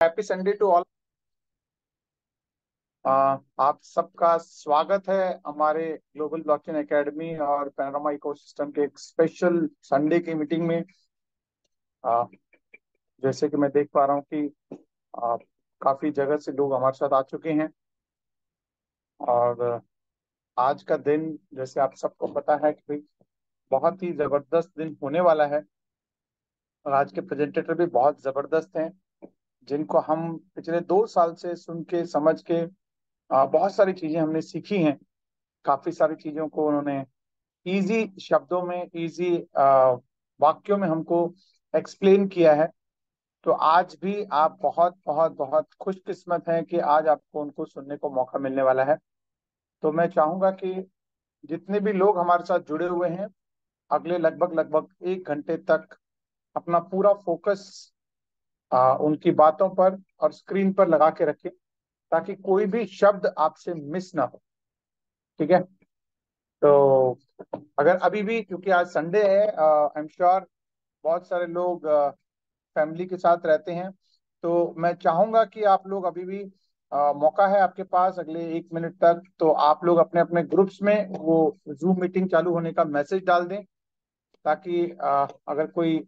Happy Sunday to all. आप सबका स्वागत है हमारे ग्लोबल ब्लॉकचेन एकेडमी और पैनोरामा इकोसिस्टम के एक स्पेशल संडे की मीटिंग में। आ, जैसे कि मैं देख पा रहा हूँ कि आ, काफी जगह से लोग हमारे साथ आ चुके हैं। और आज का दिन, जैसे आप सबको पता है कि भाई बहुत ही जबरदस्त दिन होने वाला है। और आज के प्रेजेंटेटर भी बहुत जबरदस्त हैं, जिनको हम पिछले 2 साल से सुन के समझ के बहुत सारी चीजें हमने सीखी हैं। काफी सारी चीजों को उन्होंने इजी शब्दों में, इजी वाक्यों में हमको एक्सप्लेन किया है। तो आज भी आप बहुत बहुत बहुत खुशकिस्मत हैं कि आज आपको उनको सुनने को मौका मिलने वाला है। तो मैं चाहूंगा कि जितने भी लोग हमारे साथ जुड़े हुए हैं, अगले लगभग लगभग 1 घंटे तक अपना पूरा फोकस उनकी बातों पर और स्क्रीन पर लगा के रखें, ताकि कोई भी शब्द आपसे मिस ना हो। ठीक है। तो अगर अभी भी, क्योंकि आज संडे है, आई एम श्योर बहुत सारे लोग फैमिली के साथ रहते हैं। तो मैं चाहूंगा कि आप लोग अभी भी, मौका है आपके पास अगले 1 मिनट तक, तो आप लोग अपने अपने ग्रुप्स में वो जूम मीटिंग चालू होने का मैसेज डाल दें, ताकि अगर कोई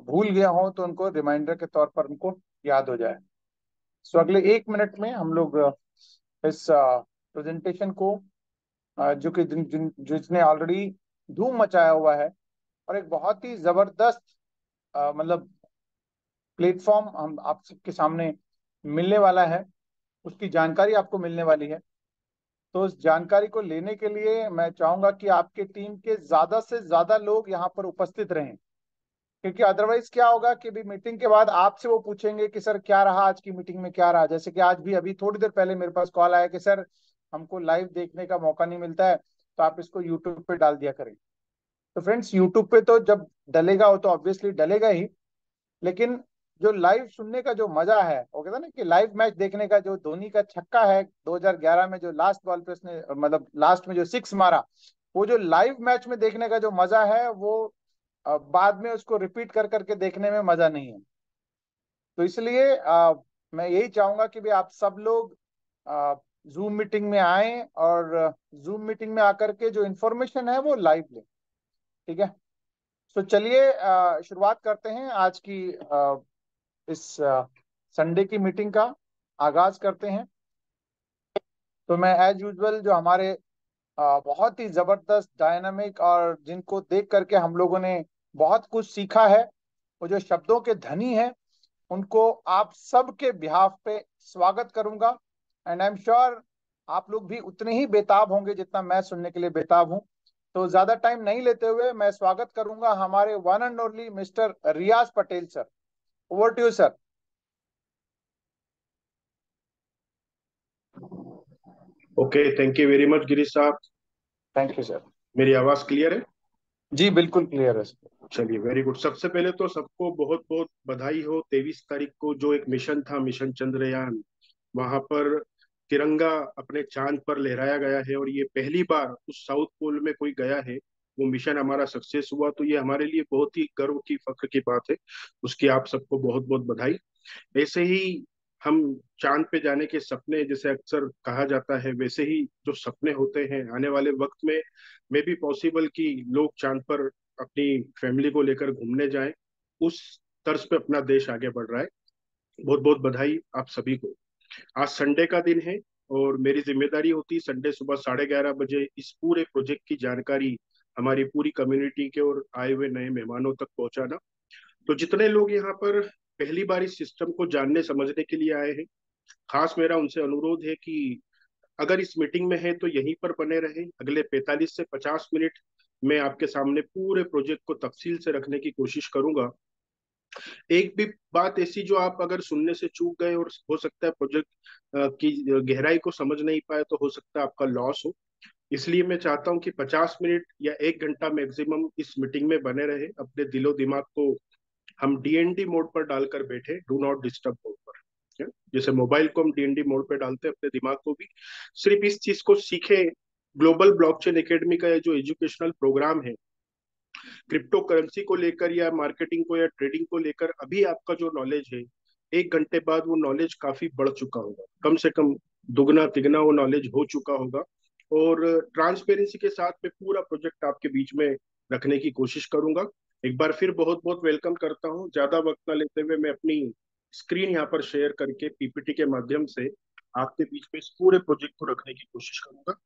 भूल गया हो तो उनको रिमाइंडर के तौर पर उनको याद हो जाए। सो अगले 1 मिनट में हम लोग इस प्रेजेंटेशन को, जो कि जिसने ऑलरेडी धूम मचाया हुआ है और एक बहुत ही जबरदस्त मतलब प्लेटफॉर्म हम आप सबके सामने मिलने वाला है, उसकी जानकारी आपको मिलने वाली है। तो उस जानकारी को लेने के लिए मैं चाहूंगा कि आपके टीम के ज्यादा से ज्यादा लोग यहाँ पर उपस्थित रहें, क्योंकि अदरवाइज क्या होगा कि भी मीटिंग के बाद आपसे वो पूछेंगे कि सर क्या रहा आज की मीटिंग में, क्या रहा। जैसे कि आज भी अभी थोड़ी देर पहले मेरे पास कॉल आया कि सर हमको लाइव देखने का मौका नहीं मिलता है, तो आप इसको यूट्यूब पे डाल दिया करें। तो फ्रेंड्स, यूट्यूब पे तो जब डलेगा वो तो ऑब्वियसली डलेगा ही, लेकिन जो लाइव सुनने का जो मजा है, वो कहता है ना कि लाइव मैच देखने का, जो धोनी का छक्का है 2011 में, जो लास्ट बॉल पे उसने मतलब लास्ट में जो सिक्स मारा, वो जो लाइव मैच में देखने का जो मजा है, वो बाद में उसको रिपीट कर करके देखने में मजा नहीं है। तो इसलिए मैं यही चाहूंगा कि भी आप सब लोग जूम मीटिंग में आए और जूम मीटिंग में आकर के जो इन्फॉर्मेशन है वो लाइव लें। ठीक है। तो चलिए शुरुआत करते हैं आज की इस संडे की मीटिंग का आगाज करते हैं। तो मैं एज यूजुअल जो हमारे बहुत ही जबरदस्त डायनामिक और जिनको देख करके हम लोगों ने बहुत कुछ सीखा है, वो जो शब्दों के धनी हैं, उनको आप सबके बिहाफ पे स्वागत करूंगा। एंड आई एम श्योर आप लोग भी उतने ही बेताब होंगे जितना मैं सुनने के लिए बेताब हूं। तो ज्यादा टाइम नहीं लेते हुए मैं स्वागत करूंगा हमारे one and only mister Riyaz Patel sir. Over to you sir. Okay, thank you very much Girish साहब। Thank you sir. मेरी आवाज क्लियर है? जी बिल्कुल क्लियर है सर। चलिए, वेरी गुड। सबसे पहले तो सबको बहुत बहुत बधाई हो। 23 तारीख को जो एक मिशन था, मिशन चंद्रयान, वहां पर तिरंगा अपने चांद पर लहराया गया है और ये पहली बार उस साउथ पोल में कोई गया है। वो मिशन हमारा सक्सेस हुआ, तो ये हमारे लिए बहुत ही गर्व की, फख्र की बात है। उसकी आप सबको बहुत बहुत बधाई। ऐसे ही हम चांद पे जाने के सपने, जैसे अक्सर कहा जाता है, वैसे ही जो सपने होते हैं आने वाले वक्त में भी पॉसिबल कि लोग चांद पर अपनी फैमिली को लेकर घूमने जाएं। उस तर्ज पे अपना देश आगे बढ़ रहा है। बहुत बहुत बधाई आप सभी को। आज संडे का दिन है और मेरी जिम्मेदारी होती संडे सुबह 11:30 बजे इस पूरे प्रोजेक्ट की जानकारी हमारी पूरी कम्युनिटी के और आए हुए नए मेहमानों तक पहुंचाना। तो जितने लोग यहाँ पर पहली बार इस सिस्टम को जानने समझने के लिए आए हैं, खास मेरा उनसे अनुरोध है कि अगर इस मीटिंग में है तो यहीं पर बने रहें। अगले 45 से 50 मिनट मैं आपके सामने पूरे प्रोजेक्ट को तफसील से रखने की कोशिश करूंगा। एक भी बात ऐसी जो आप अगर सुनने से चूक गए और हो सकता है प्रोजेक्ट की गहराई को समझ नहीं पाए, तो हो सकता है आपका लॉस हो। इसलिए मैं चाहता हूं कि 50 मिनट या 1 घंटा मैक्सिमम इस मीटिंग में बने रहे। अपने दिलो दिमाग को हम डीएनडी मोड पर डालकर बैठे, डू नॉट डिस्टर्ब मोड पर। जैसे मोबाइल को हम डीएनडी मोड पे डालते हैं, अपने दिमाग को भी सिर्फ इस चीज को सीखे। ग्लोबल ब्लॉकचेन एकेडमी का ये जो एजुकेशनल प्रोग्राम है, क्रिप्टो करेंसी को लेकर या मार्केटिंग को या ट्रेडिंग को लेकर अभी आपका जो नॉलेज है, एक घंटे बाद वो नॉलेज काफी बढ़ चुका होगा, कम से कम दुगना तिगना वो नॉलेज हो चुका होगा। और ट्रांसपेरेंसी के साथ मैं पूरा प्रोजेक्ट आपके बीच में रखने की कोशिश करूंगा। एक बार फिर बहुत बहुत वेलकम करता हूँ। ज्यादा वक्त ना लेते हुए मैं अपनी स्क्रीन यहाँ पर शेयर करके पीपीटी के माध्यम से आपके बीच में इस पूरे प्रोजेक्ट को रखने की कोशिश करूंगा।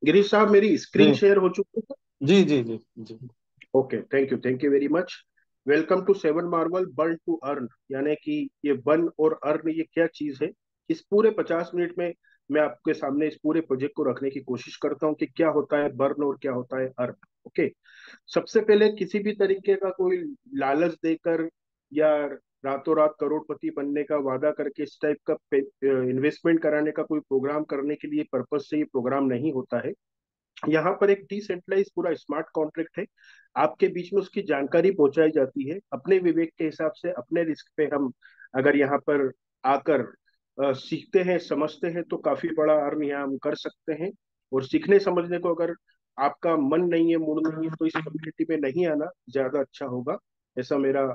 गिरीश साहब, मेरी स्क्रीन जी शेयर हो चुकी है? जी जी जी जी। Okay, thank you very much. Welcome to seven marvel burn to earn, यानी कि ये बर्न और अर्न ये क्या चीज है। इस पूरे 50 मिनट में मैं आपके सामने इस पूरे प्रोजेक्ट को रखने की कोशिश करता हूँ कि क्या होता है बर्न और क्या होता है अर्न। ओके। सबसे पहले किसी भी तरीके का कोई लालच देकर या रातों रात करोड़पति बनने का वादा करके इस टाइप का इन्वेस्टमेंट कराने का कोई प्रोग्राम करने के लिए पर्पज से ये प्रोग्राम नहीं होता है। यहाँ पर एक डिसेंट्रलाइज पूरा स्मार्ट कॉन्ट्रैक्ट है, आपके बीच में उसकी जानकारी पहुंचाई जाती है अपने विवेक के हिसाब से, अपने रिस्क पे। हम अगर यहाँ पर आकर सीखते हैं समझते हैं तो काफी बड़ा अर्न यहाँ हम कर सकते हैं। और सीखने समझने को अगर आपका मन नहीं है, मूड नहीं है, तो इस कम्युनिटी में नहीं आना ज्यादा अच्छा होगा, ऐसा मेरा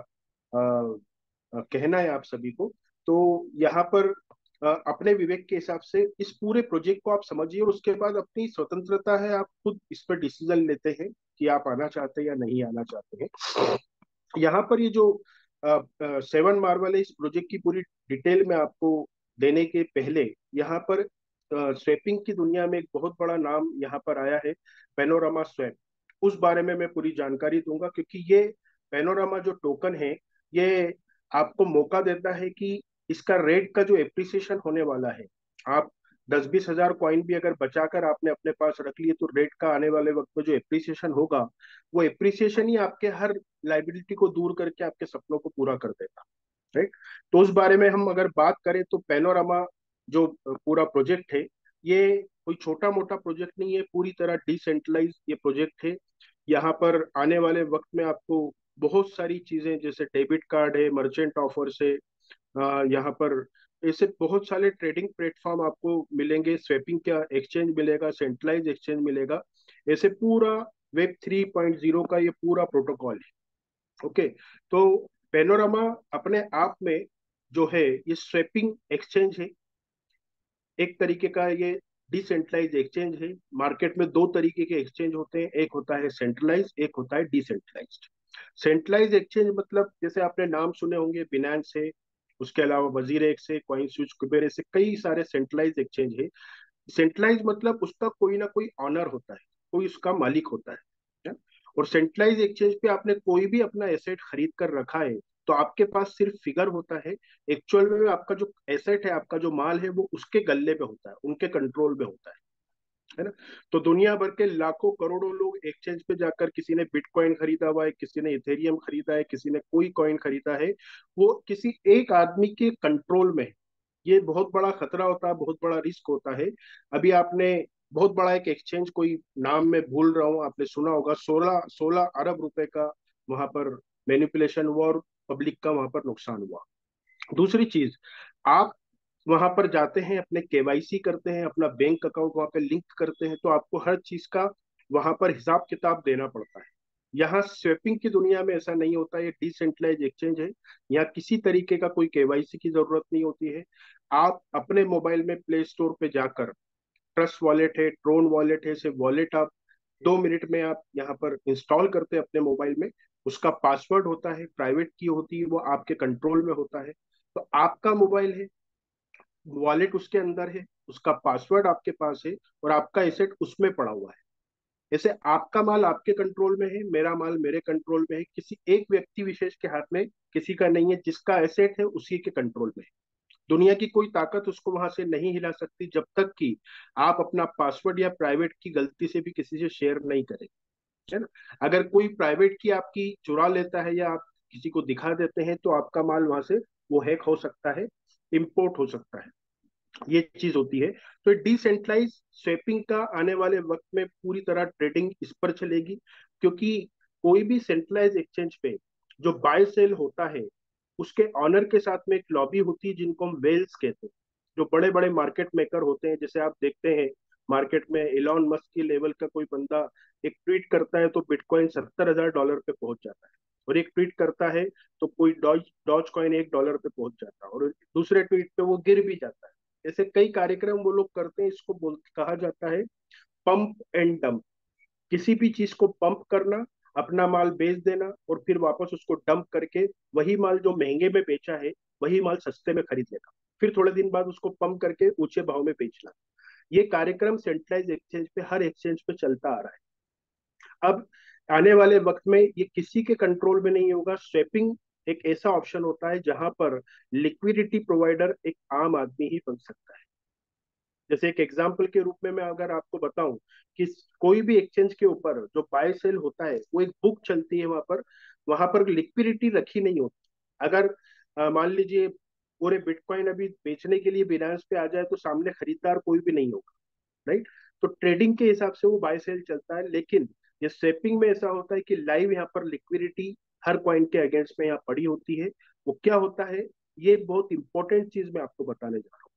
कहना है आप सभी को। तो यहाँ पर अपने विवेक के हिसाब से इस पूरे प्रोजेक्ट को आप समझिए, और उसके बाद अपनी स्वतंत्रता है, आप खुद इस पर डिसीजन लेते हैं कि आप आना चाहते हैं या नहीं आना चाहते हैं। यहाँ पर ये जो सेवन मार्वल है, इस प्रोजेक्ट की पूरी डिटेल में आपको देने के पहले यहाँ पर स्वैपिंग की दुनिया में एक बहुत बड़ा नाम यहाँ पर आया है, पेनोरामा स्वैप। उस बारे में मैं पूरी जानकारी दूंगा, क्योंकि ये पेनोरामा जो टोकन है, ये आपको मौका देता है कि इसका रेट का जो एप्रिसिएशन होने वाला है, आप 10-20 हजार कॉइन भी अगर बचाकर आपने अपने पास रख लिए, तो रेट का आने वाले वक्त में जो एप्रिसिएशन होगा, वो एप्रिसिएशन ही आपके हर लाइबिलिटी को दूर करके आपके सपनों को पूरा कर देगा। राइट। तो उस बारे में हम अगर बात करें तो पैनोरामा जो पूरा प्रोजेक्ट है, ये कोई छोटा मोटा प्रोजेक्ट नहीं है, पूरी तरह डिसेंट्रलाइज ये प्रोजेक्ट है। यहाँ पर आने वाले वक्त में आपको बहुत सारी चीजें, जैसे डेबिट कार्ड है, मर्चेंट ऑफर से यहाँ पर ऐसे बहुत सारे ट्रेडिंग प्लेटफॉर्म आपको मिलेंगे, स्वैपिंग का एक्सचेंज मिलेगा, सेंट्रलाइज एक्सचेंज मिलेगा। ऐसे पूरा वेब 3.0 का ये पूरा प्रोटोकॉल है। ओके। तो पेनोरामा अपने आप में जो है ये स्वैपिंग एक्सचेंज है, एक तरीके का ये डिसेंट्रलाइज एक्सचेंज है। मार्केट में दो तरीके के एक्सचेंज होते हैं, एक होता है सेंट्रलाइज, एक होता है डिसेंट्रलाइज्ड। सेंट्रलाइज एक्सचेंज मतलब जैसे आपने नाम सुने होंगे, बिनांस है, उसके अलावा वजीर एक्स है, कॉइन स्विच, कुबेर, ऐसे कई सारे सेंट्रलाइज एक्सचेंज है। सेंट्रलाइज मतलब उसका कोई ना कोई ऑनर होता है, कोई उसका मालिक होता है। और सेंट्रलाइज एक्सचेंज पे आपने कोई भी अपना एसेट खरीद कर रखा है, तो आपके पास सिर्फ फिगर होता है। एक्चुअल में आपका जो एसेट है, आपका जो माल है, वो उसके गल्ले पे होता है, उनके कंट्रोल में होता है ना। तो दुनिया भर के लाखों करोड़ों लोग एक्सचेंज पे जाकर, किसी ने बिटकॉइन खरीदा हुआ है, किसी ने इथेरियम खरीदा है, किसी ने कोई कॉइन खरीदा है, वो किसी एक आदमी के कंट्रोल में है। ये बहुत बड़ा खतरा होता है, बहुत बड़ा रिस्क होता है। अभी आपने बहुत बड़ा एक एक्सचेंज, कोई नाम मैं भूल रहा हूँ, आपने सुना होगा, 16 16 अरब रुपए का वहां पर मैनिपुलेशन हुआ और पब्लिक का वहां पर नुकसान हुआ। दूसरी चीज, आप वहां पर जाते हैं, अपने केवाईसी करते हैं, अपना बैंक अकाउंट वहां पे लिंक करते हैं, तो आपको हर चीज का वहां पर हिसाब किताब देना पड़ता है। यहाँ स्वेपिंग की दुनिया में ऐसा नहीं होता, ये डिसेंट्रलाइज एक्सचेंज है। यहाँ किसी तरीके का कोई केवाईसी की जरूरत नहीं होती है। आप अपने मोबाइल में प्ले स्टोर पे जाकर, ट्रस्ट वॉलेट है, ट्रोन वॉलेट है, से वॉलेट आप 2 मिनट में आप यहाँ पर इंस्टॉल करते हैं अपने मोबाइल में। उसका पासवर्ड होता है, प्राइवेट की होती है, वो आपके कंट्रोल में होता है। तो आपका मोबाइल है, वॉलेट उसके अंदर है, उसका पासवर्ड आपके पास है, और आपका एसेट उसमें पड़ा हुआ है। ऐसे आपका माल आपके कंट्रोल में है, मेरा माल मेरे कंट्रोल में है, किसी एक व्यक्ति विशेष के हाथ में किसी का नहीं है। जिसका एसेट है उसी के कंट्रोल में है। दुनिया की कोई ताकत उसको वहां से नहीं हिला सकती, जब तक कि आप अपना पासवर्ड या प्राइवेट की गलती से भी किसी से शेयर नहीं करें, है ना। अगर कोई प्राइवेट की आपकी चुरा लेता है या आप किसी को दिखा देते हैं, तो आपका माल वहां से वो हैक हो सकता है, इम्पोर्ट हो सकता है, ये चीज होती है। तो डिसेंट्रलाइज स्वेपिंग का आने वाले वक्त में पूरी तरह ट्रेडिंग इस पर चलेगी, क्योंकि कोई भी सेंट्रलाइज एक्सचेंज पे जो बाय सेल होता है, उसके ऑनर के साथ में एक लॉबी होती है, जिनको हम वेल्स कहते हैं। जो बड़े बड़े मार्केट मेकर होते हैं, जैसे आप देखते हैं मार्केट में इलॉन मस्क की लेवल का कोई बंदा एक ट्वीट करता है तो बिटकॉइन $70,000 पे पहुंच जाता है, और एक ट्वीट करता है तो कोई डॉज डॉज कॉइन $1 पे पहुंच जाता है, और दूसरे ट्वीट पे वो गिर भी जाता है। ऐसे कई कार्यक्रम वो लोग करते हैं, इसको कहा जाता है पंप एंड डंप। किसी भी चीज को पंप करना, अपना माल बेच देना, और फिर वापस उसको डंप करके वही माल जो महंगे में बेचा है वही माल सस्ते में खरीद लेना, फिर थोड़े दिन बाद उसको पंप करके ऊंचे भाव में बेचना। ये कार्यक्रम सेंट्रलाइज एक्सचेंज पे, हर एक्सचेंज पे चलता आ रहा है। अब आने वाले वक्त में ये किसी के कंट्रोल में नहीं होगा। स्वेपिंग एक ऐसा ऑप्शन होता है जहां पर लिक्विडिटी प्रोवाइडर एक आम आदमी ही बन सकता है। जैसे एक एग्जाम्पल के रूप में मैं अगर आपको बताऊं कि कोई भी एक्सचेंज के ऊपर जो बाय सेल होता है वो एक बुक चलती है, वहां पर लिक्विडिटी रखी नहीं होती। अगर मान लीजिए पूरे बिटकॉइन अभी बेचने के लिए बिनांस पे आ जाए तो सामने खरीदार कोई भी नहीं होगा, राइट। तो ट्रेडिंग के हिसाब से वो बाय सेल चलता है, लेकिन ये स्वेपिंग में ऐसा होता है कि लाइव यहाँ पर लिक्विडिटी हर कॉइन के अगेंस्ट में यहाँ पड़ी होती है। वो क्या होता है, ये बहुत इंपॉर्टेंट चीज मैं आपको बताने जा रहा हूँ।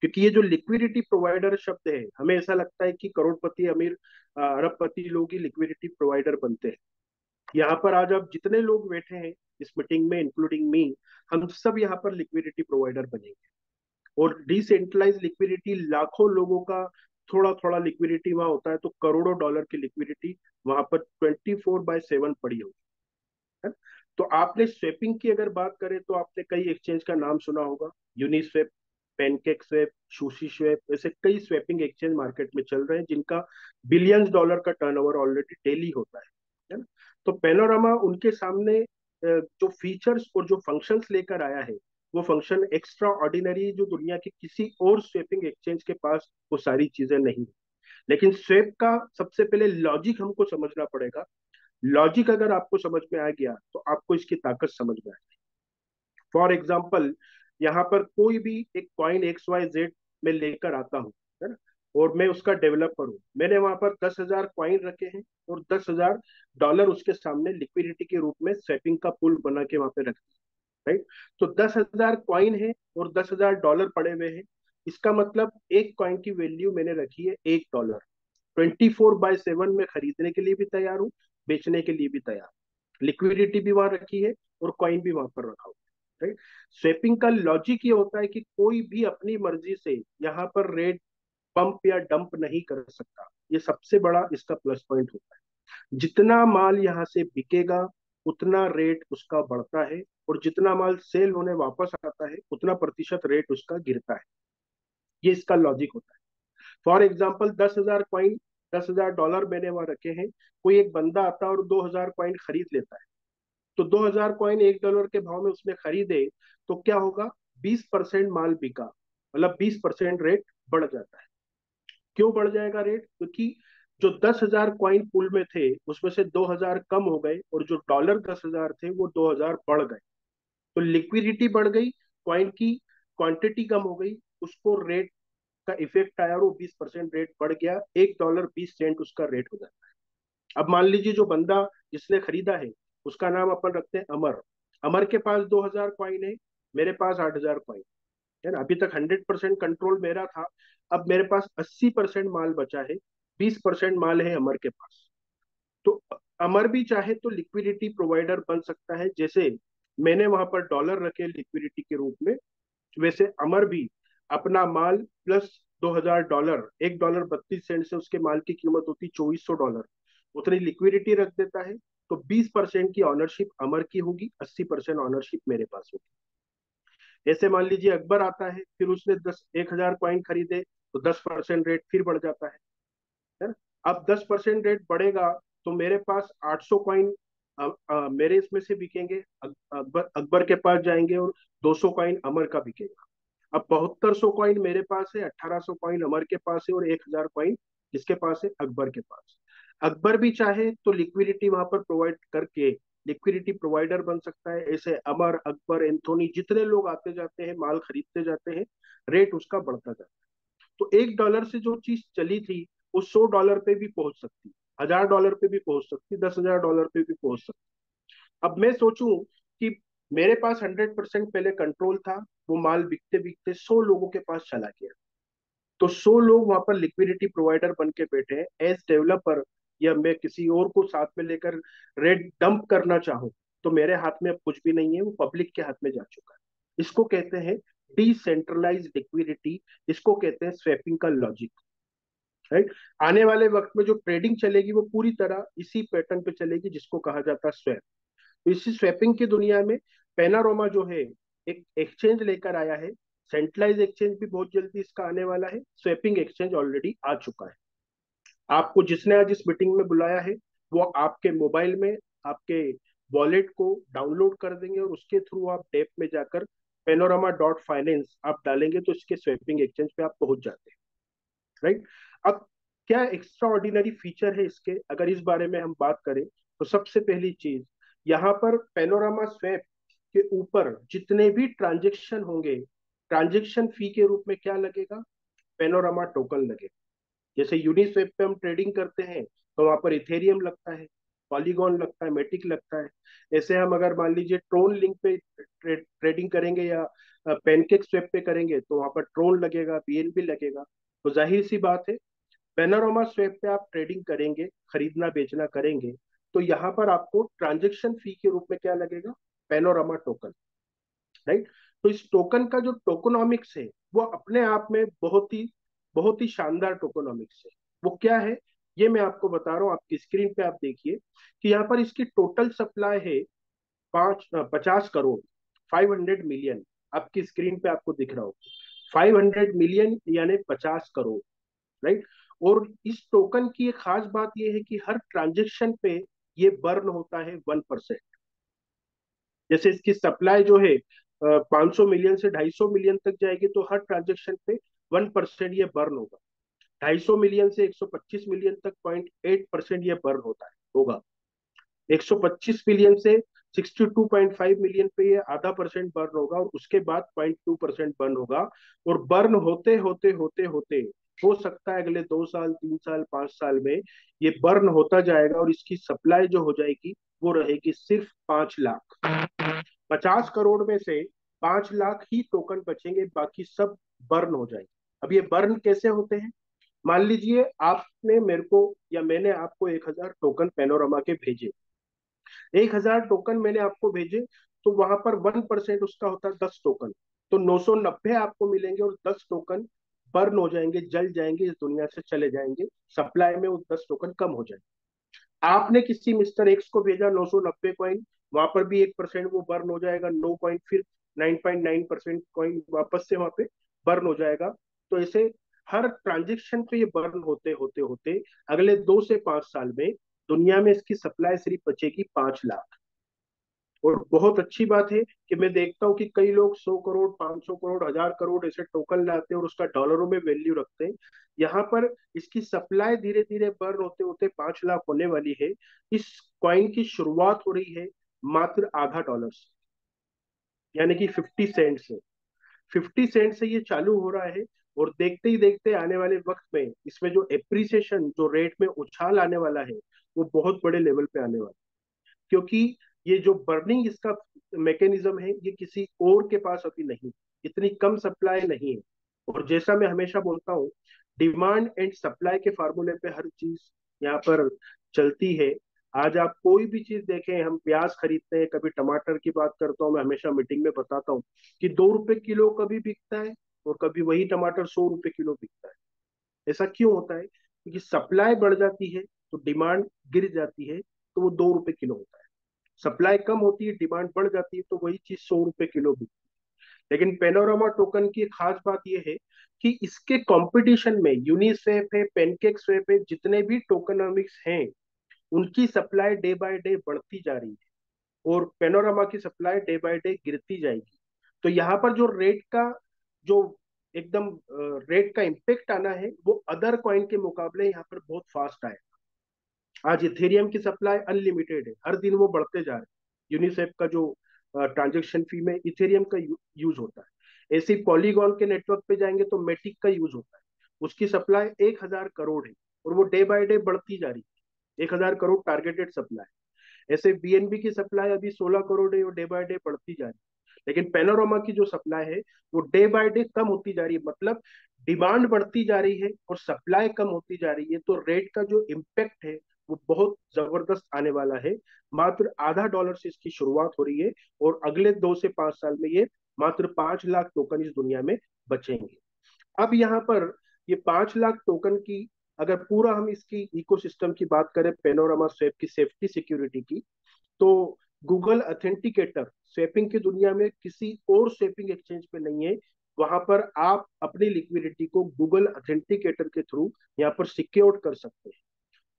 क्योंकि ये जो लिक्विडिटी प्रोवाइडर शब्द है, हमें ऐसा लगता है कि करोड़पति अमीर अरबपति लोग ही लिक्विडिटी प्रोवाइडर बनते हैं। यहाँ पर आज आप जितने लोग बैठे हैं इस मीटिंग में, इंक्लूडिंग मी, हम सब यहाँ पर लिक्विडिटी प्रोवाइडर बनेंगे। और डिसेंट्रलाइज लिक्विडिटी, लाखों लोगों का थोड़ा थोड़ा लिक्विडिटी वहां होता है, तो करोड़ों डॉलर की लिक्विडिटी वहां पर 24/7 पड़ी होगी, है। तो आपने स्वेपिंग की अगर बात करें तो आपने कई एक्सचेंज का नाम सुना होगा, यूनिस्वेप, पैनकेक स्वेप, सुशी स्वेप, ऐसे कई स्वेपिंग एक्सचेंज मार्केट में चल रहे हैं जिनका बिलियंस डॉलर का टर्नओवर ऑलरेडी डेली होता है ना। तो पेनोरामा उनके सामने जो फीचर्स और जो फंक्शंस लेकर आया है, वो फंक्शन एक्स्ट्रा ऑर्डिनरी, जो दुनिया के किसी और स्वेपिंग एक्सचेंज के पास वो सारी चीजें नहीं। लेकिन स्वेप का सबसे पहले लॉजिक हमको समझना पड़ेगा। लॉजिक अगर आपको समझ में आ गया तो आपको इसकी ताकत समझ में आएगी। फॉर एग्जाम्पल, यहाँ पर कोई भी एक कॉइन XYZ में लेकर आता हूँ, है ना, और मैं उसका डेवलपर हूँ। मैंने वहां पर 10,000 कॉइन रखे हैं और $10,000 उसके सामने लिक्विडिटी के रूप में स्वेपिंग का पुल बना के वहां पे रख दिया, राइट। तो 10,000 कॉइन है और $10,000 पड़े हुए हैं। इसका मतलब एक कॉइन की वैल्यू मैंने रखी है $1। 24/7 में खरीदने के लिए भी तैयार हूँ, बेचने के लिए भी तैयार हूँ। लिक्विडिटी भी वहां रखी है और कॉइन भी वहां पर रखा हुआ है, राइट। स्वेपिंग का लॉजिक ये होता है कि कोई भी अपनी मर्जी से यहाँ पर रेट पंप या डंप नहीं कर सकता। ये सबसे बड़ा इसका प्लस पॉइंट होता है। जितना माल यहाँ से बिकेगा उतना रेट उसका बढ़ता है, और जितना माल सेल होने वापस आता है उतना प्रतिशत रेट उसका गिरता है। ये इसका लॉजिक होता है। फॉर एग्जाम्पल, 10,000 कॉइन, $10,000 मैंने वहां रखे हैं। कोई एक बंदा आता है और 2,000 कॉइन खरीद लेता है। तो 2,000 कॉइन $1 के भाव में उसने खरीदे, तो क्या होगा, 20% माल बिका, मतलब 20% रेट बढ़ जाता है। क्यों बढ़ जाएगा रेट? क्योंकि जो 10,000 कॉइन पूल में थे उसमें से 2,000 कम हो गए, और जो डॉलर 10,000 थे वो 2,000 बढ़ गए। तो लिक्विडिटी बढ़ गई, कॉइन की क्वांटिटी कम हो गई, उसको रेट का इफेक्ट आया और वो 20% रेट बढ़ गया। $1 20 उसका रेट हो जाता है। अब मान लीजिए जो बंदा जिसने खरीदा है उसका नाम अपन रखते हैं अमर। अमर के पास 2,000 कॉइन है, मेरे पास 8,000 कॉइन है ना। अभी तक 100% कंट्रोल मेरा था। अब मेरे पास 80% माल बचा है, 20% माल है अमर के पास। तो अमर भी चाहे तो लिक्विडिटी प्रोवाइडर बन सकता है। जैसे मैंने वहां पर डॉलर रखे लिक्विडिटी के रूप में, वैसे अमर भी अपना माल प्लस $2,000, $1 32 सेंट से उसके माल की कीमत होती $2,400, उतनी लिक्विडिटी रख देता है। तो 20% की ऑनरशिप अमर की होगी, 80% ऑनरशिप मेरे पास होगी। ऐसे मान लीजिए अकबर आता है, फिर उसने 1,000 कॉइन खरीदे, तो 10% रेट फिर बढ़ जाता है ना। अब 10% रेट बढ़ेगा तो मेरे पास 800 कॉइन मेरे इसमें से बिकेंगे, अकबर अकबर के पास जाएंगे, और 200 कॉइन अमर का बिकेगा। अब 7200 कॉइन मेरे पास है, 1800 कॉइन अमर के पास है, और 1,000 कॉइन किसके पास है, अकबर के पास। अकबर भी चाहे तो लिक्विडिटी वहां पर प्रोवाइड करके लिक्विडिटी प्रोवाइडर बन सकता है। ऐसे अमर, अकबर, एंथोनी, जितने लोग आते जाते हैं, माल खरीदते जाते हैं, रेट उसका बढ़ता जाता है। तो $1 से जो चीज चली थी वो $100 पे भी पहुंच सकती, $1,000 पे भी पहुंच सकती, $10,000 पे भी पहुंच सकती। अब मैं सोचूं कि मेरे पास 100% पहले कंट्रोल था, वो माल बिकते बिकते 100 लोगों के पास चला गया। तो 100 लोग वहां पर लिक्विडिटी प्रोवाइडर बन के बैठे हैं एज डेवलपर, या मैं किसी और को साथ में लेकर रेट डंप करना चाहूं तो मेरे हाथ में अब कुछ भी नहीं है, वो पब्लिक के हाथ में जा चुका है। इसको कहते हैं डिसेंट्रलाइज लिक्विडिटी, इसको कहते हैं स्वैपिंग का लॉजिक। राइट। आने वाले वक्त में जो ट्रेडिंग चलेगी वो पूरी तरह इसी पैटर्न पे चलेगी जिसको कहा जाता है स्वैप। तो इसी स्वैपिंग की दुनिया में पेनारोमा जो है एक एक्सचेंज लेकर आया है। सेंट्रलाइज एक्सचेंज भी बहुत जल्दी इसका आने वाला है, स्वैपिंग एक्सचेंज ऑलरेडी आ चुका है। आपको जिसने आज इस मीटिंग में बुलाया है वो आपके मोबाइल में आपके वॉलेट को डाउनलोड कर देंगे और उसके थ्रू आप डेप में जाकर panorama.finance आप डालेंगे तो इसके स्वैपिंग एक्सचेंज पे आप पहुंच जाते हैं। राइट। अब क्या एक्स्ट्रा ऑर्डिनरी फीचर है इसके, अगर इस बारे में हम बात करें तो सबसे पहली चीज, यहाँ पर पेनोरामा स्वैप के ऊपर जितने भी ट्रांजेक्शन होंगे, ट्रांजेक्शन फी के रूप में क्या लगेगा, पेनोरामा टोकन लगेगा। जैसे यूनिस्वेप पे हम ट्रेडिंग करते हैं तो वहां पर इथेरियम लगता है, पॉलीगॉन लगता है, मेटिक लगता है। ऐसे हम अगर मान लीजिए ट्रोन लिंक पे ट्रेडिंग करेंगे या पैनकेक स्वेप पे करेंगे तो वहां पर ट्रोन लगेगा, बीएनबी लगेगा। तो जाहिर सी बात है, पेनोरामा स्वेप पे आप ट्रेडिंग करेंगे, खरीदना बेचना करेंगे, तो यहाँ पर आपको ट्रांजेक्शन फी के रूप में क्या लगेगा, पेनोरामा टोकन। राइट। तो इस टोकन का जो टोकोनॉमिक्स है वो अपने आप में बहुत ही शानदार टोकोनॉमिक्स है। वो क्या है ये मैं आपको बता रहा हूँ, आपकी स्क्रीन पे आप देखिए कि यहाँ पर इसकी टोटल सप्लाई है 50 करोड़, 500 मिलियन। आपकी स्क्रीन पे आपको दिख रहा होगा 500 मिलियन यानी 50 करोड़। राइट। और इस टोकन की एक खास बात यह है कि हर ट्रांजेक्शन पे ये बर्न होता है 1%। जैसे इसकी सप्लाई जो है 500 मिलियन से 250 मिलियन तक जाएगी तो हर ट्रांजेक्शन पे 1% ये बर्न होगा। 250 मिलियन से 125 मिलियन तक 0.8% ये बर्न होगा। 125 मिलियन से 62.5 मिलियन पे ये ½ % बर्न होगा और उसके बाद 0.2% बर्न होगा। और बर्न होते होते होते होते हो सकता है अगले 2 साल 3 साल 5 साल में ये बर्न होता जाएगा और इसकी सप्लाई जो हो जाएगी वो रहेगी सिर्फ 5 लाख। 50 करोड़ में से 5 लाख ही टोकन बचेंगे, बाकी सब बर्न हो जाएंगे। अब ये बर्न कैसे होते हैं, मान लीजिए आपने मेरे को या मैंने आपको 1,000 टोकन पेनोरमा के भेजे, 1,000 टोकन मैंने आपको भेजे, तो वहां पर 1% उसका होता है 10 टोकन। तो 990 आपको मिलेंगे और 10 टोकन बर्न हो जाएंगे, जल जाएंगे, इस दुनिया से चले जाएंगे, सप्लाई में वो 10 टोकन कम हो जाएंगे। आपने किसी मिस्टर एक्स को भेजा 990 कॉइन, वहां पर भी 1% वो बर्न हो जाएगा, 9 कॉइन, फिर 9.9% कॉइन वापस से वहां पे बर्न हो जाएगा। तो ऐसे हर ट्रांजेक्शन पे ये बर्न होते होते होते अगले 2 से 5 साल में दुनिया में इसकी सप्लाई सिर्फ बचेगी 5 लाख। और बहुत अच्छी बात है कि मैं देखता हूँ कि कई लोग 100 करोड़, 500 करोड़, 1,000 करोड़ ऐसे टोकन लाते हैं और उसका डॉलरों में वैल्यू रखते हैं। यहाँ पर इसकी सप्लाई धीरे धीरे बर्न होते होते 5 लाख होने वाली है। इस कॉइन की शुरुआत हो रही है मात्र ½ डॉलर से, यानी कि 50 सेंट से। 50 सेंट से ये चालू हो रहा है और देखते ही देखते आने वाले वक्त में इसमें जो एप्रिसिएशन, जो रेट में उछाल आने वाला है वो बहुत बड़े लेवल पे आने वाला है। क्योंकि ये जो बर्निंग इसका मैकेनिज्म है ये किसी और के पास अभी नहीं, इतनी कम सप्लाई नहीं है। और जैसा मैं हमेशा बोलता हूँ, डिमांड एंड सप्लाई के फार्मूले पे हर चीज यहाँ पर चलती है। आज आप कोई भी चीज देखें, हम प्याज खरीदते हैं, कभी टमाटर की बात करता हूँ, मैं हमेशा मीटिंग में बताता हूँ कि 2 रुपए किलो कभी बिकता है और कभी वही टमाटर 100 रुपए किलो बिकता है। ऐसा क्यों होता है, क्योंकि सप्लाई बढ़ जाती है तो डिमांड गिर जाती है, तो वो 2 रुपए किलो होता है। सप्लाई कम होती है, डिमांड बढ़ जाती है, तो वही चीज 100 रुपए किलो बिकती है। लेकिन पेनोरामा टोकन की खास बात यह है कि इसके कंपटीशन में यूनिस्वैप है, पेनकेक स्वैप है, जितने भी टोकनॉमिक्स हैं उनकी सप्लाई डे बाय डे बढ़ती जा रही है और पेनोरामा की सप्लाई डे बाय डे गिरती जाएगी। तो यहाँ पर जो रेट का जो एकदम रेट का इम्पेक्ट आना है वो अदर कॉइन के मुकाबले यहाँ पर बहुत फास्ट आए। आज इथेरियम की सप्लाई अनलिमिटेड है, हर दिन वो बढ़ते जा रहे हैं। यूनिसेफ का जो ट्रांजेक्शन फी में इथेरियम का यूज होता है, ऐसे ही पॉलीगॉन के नेटवर्क पे जाएंगे तो मेटिक का यूज होता है। उसकी सप्लाई 1,000 करोड़ है और वो डे बाय डे बढ़ती जा रही है, 1,000 करोड़ टारगेटेड सप्लाई। ऐसे बीएनबी की सप्लाई अभी 16 करोड़ है और डे बाय डे बढ़ती जा रही है, लेकिन पैनोरामा की जो सप्लाई है वो डे बाय डे कम होती जा रही है। मतलब डिमांड बढ़ती जा रही है और सप्लाई कम होती जा रही है, तो रेट का जो इम्पैक्ट है वो बहुत जबरदस्त आने वाला है। मात्र $0.5 से इसकी शुरुआत हो रही है और अगले 2 से 5 साल में ये मात्र 5 लाख टोकन इस दुनिया में बचेंगे। अब यहाँ पर ये 5 लाख टोकन की, अगर पूरा हम इसकी इकोसिस्टम की बात करें, पेनोरामा स्वैप की सेफ्टी सिक्योरिटी की, तो गूगल ऑथेंटिकेटर स्वैपिंग की दुनिया में किसी और स्वैपिंग एक्सचेंज पे नहीं है। वहां पर आप अपनी लिक्विडिटी को गूगल ऑथेंटिकेटर के थ्रू यहाँ पर सिक्योर कर सकते हैं।